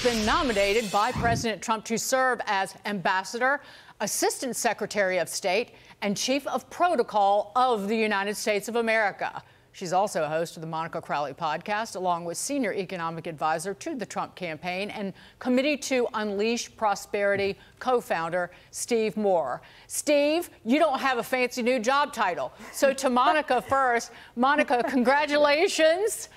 been nominated by President Trump to serve as Ambassador, Assistant Secretary of State, and Chief of Protocol of the United States of America. She's also a host of the Monica Crowley podcast, along with Senior Economic Advisor to the Trump campaign and Committee to Unleash Prosperity co-founder Steve Moore. Steve, you don't have a fancy new job title. So to Monica first. Monica, congratulations.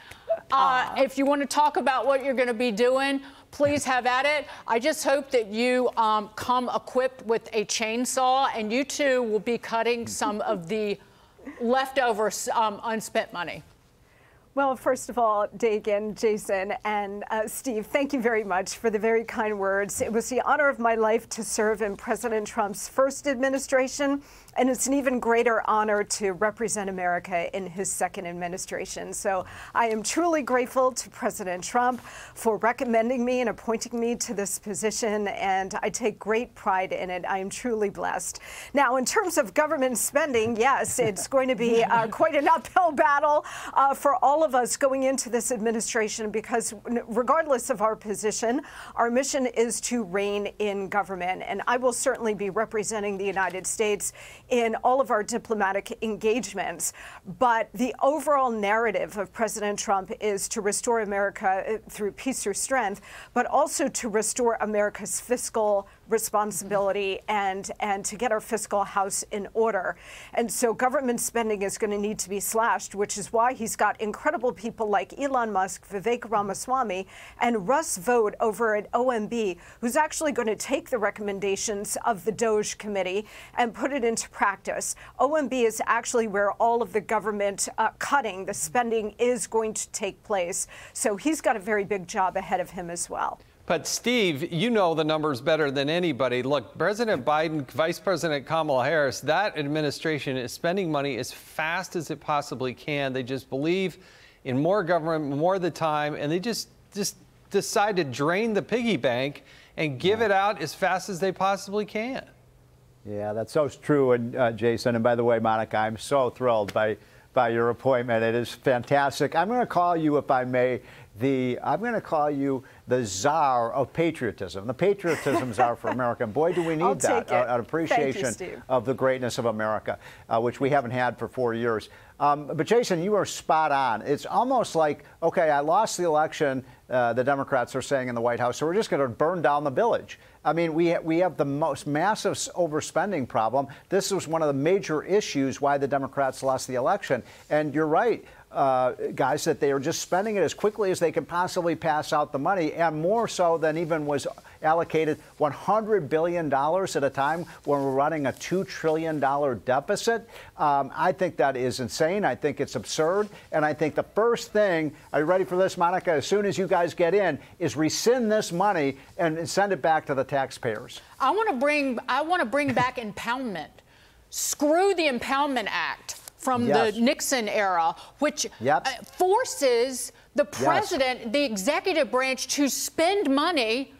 If you want to talk about what you're going to be doing, please have at it. I just hope that you come equipped with a chainsaw, and you too will be cutting some of the leftover unspent money. Well, first of all, Dagan, Jason, and Steve, thank you very much for the very kind words. It was the honor of my life to serve in President Trump's first administration, and it's an even greater honor to represent America in his second administration. So I am truly grateful to President Trump for recommending me and appointing me to this position, and I take great pride in it. I am truly blessed. Now, in terms of government spending, yes, it's going to be quite an uphill battle for all of us going into this administration, because regardless of our position, our mission is to rein in government. And I will certainly be representing the United States in all of our diplomatic engagements. But the overall narrative of President Trump is to restore America through peace through strength, but also to restore America's fiscal responsibility and to get our fiscal house in order. And so government spending is going to need to be slashed, which is why he's got incredible people like Elon Musk, Vivek Ramaswamy, and Russ Vought over at OMB, who's actually going to take the recommendations of the DOGE committee and put it into practice. OMB is actually where all of the government cutting, the spending, is going to take place. So he's got a very big job ahead of him as well. But, Steve, you know the numbers better than anybody. Look, President Biden, Vice President Kamala Harris, that administration is spending money as fast as it possibly can. They just believe in more government, more of the time, and they just decide to drain the piggy bank and give it out as fast as they possibly can. Yeah, that's so true, and Jason. And by the way, Monica, I'm so thrilled by your appointment. It is fantastic. I'm going to call you, if I may, I'm going to call you the czar of patriotism, the patriotism czar for America. And boy, do we need that, an appreciation of the greatness of America, which we haven't had for 4 years. But Jason, you are spot on. It's almost like, okay, I lost the election, the Democrats are saying in the White House, so we're just going to burn down the village. I mean, we have the most massive overspending problem. This was one of the major issues why the Democrats lost the election. And you're right, guys, that they are just spending it as quickly as they can possibly pass out the money, and more so than even was allocated. $100 billion at a time when we're running a $2 trillion deficit. I think that is insane. I think it's absurd. And I think the first thing, are you ready for this, Monica? As soon as you guys get in, is rescind this money and send it back to the taxpayers. I want to bring back impoundment. Screw the Impoundment Act from the Nixon era, which forces the president, the executive branch, to spend money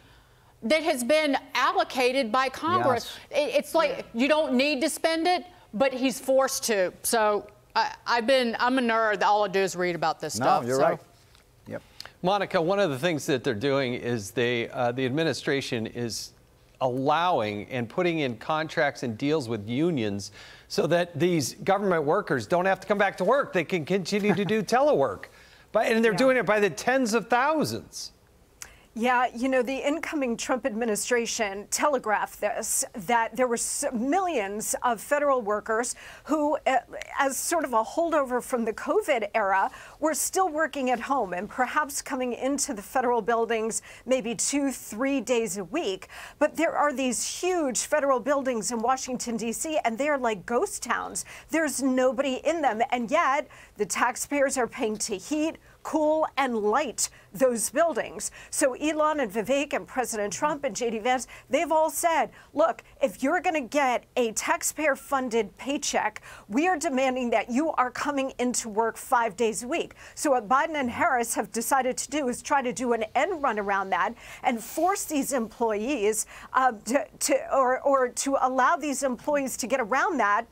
that has been allocated by Congress. It's like you don't need to spend it, but he's forced to. So I'm a nerd. All I do is read about this stuff. No, you're right. Yep. Monica, one of the things that they're doing is the administration is allowing and putting in contracts and deals with unions so that these government workers don't have to come back to work. They can continue to do telework. And they're doing it by the tens of thousands. Yeah, you know, the incoming Trump administration telegraphed this, that there were millions of federal workers who, as sort of a holdover from the COVID era, were still working at home and perhaps coming into the federal buildings maybe 2-3 days a week. But there are these huge federal buildings in Washington, D.C., and they are like ghost towns. There's nobody in them, and yet the taxpayers are paying to heat, cool, and light those buildings. So Elon and Vivek and President Trump and J.D. Vance, they've all said, look, if you're going to get a taxpayer-funded paycheck, we are demanding that you are coming into work 5 days a week. So what Biden and Harris have decided to do is try to do an end run around that and force these employees to allow these employees to get around that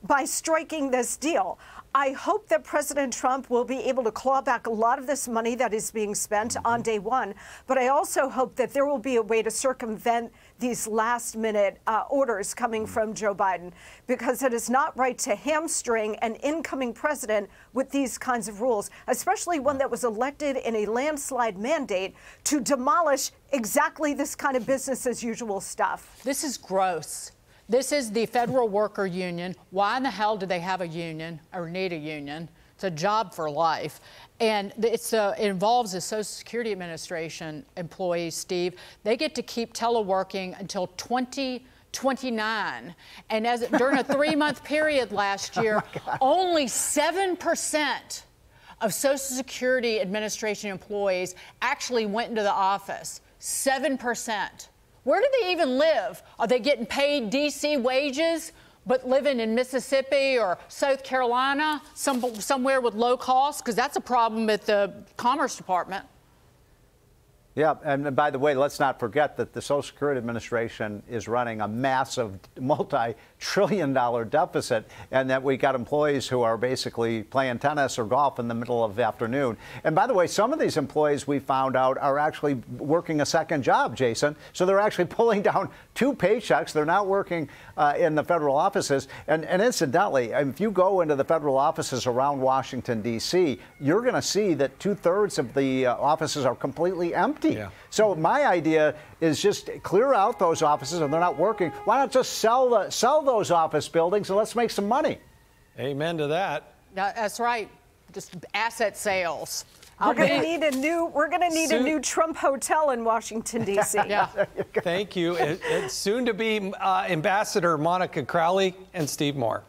by striking this deal. I hope that President Trump will be able to claw back a lot of this money that is being spent on day one, but I also hope that there will be a way to circumvent these last-minute orders coming from Joe Biden, because it is not right to hamstring an incoming president with these kinds of rules, especially one that was elected in a landslide mandate to demolish exactly this kind of business-as-usual stuff. This is gross. This is the Federal Worker Union. Why in the hell do they have a union or need a union? It's a job for life. And it involves the Social Security Administration employees, Steve. They get to keep teleworking until 2029. And during a 3-month period last year, only 7% of Social Security Administration employees actually went into the office. 7%. Where do they even live? Are they getting paid D.C. wages, but living in Mississippi or South Carolina, somewhere with low costs? Because that's a problem at the Commerce Department. Yeah, and by the way, let's not forget that the Social Security Administration is running a massive multi-trillion-dollar deficit, and that we got employees who are basically playing tennis or golf in the middle of the afternoon. And by the way, some of these employees, we found out, are actually working a second job, Jason. So they're actually pulling down 2 paychecks. They're not working in the federal offices. And incidentally, if you go into the federal offices around Washington, D.C., you're going to see that 2/3 of the offices are completely empty. Yeah. So my idea is just clear out those offices. If they're not working, why not just sell those office buildings and let's make some money? Amen to that. That's right. Just asset sales. We're going to need a new Trump hotel in Washington, D.C. Yeah. Thank you. It's soon to be Ambassador Monica Crowley and Steve Moore.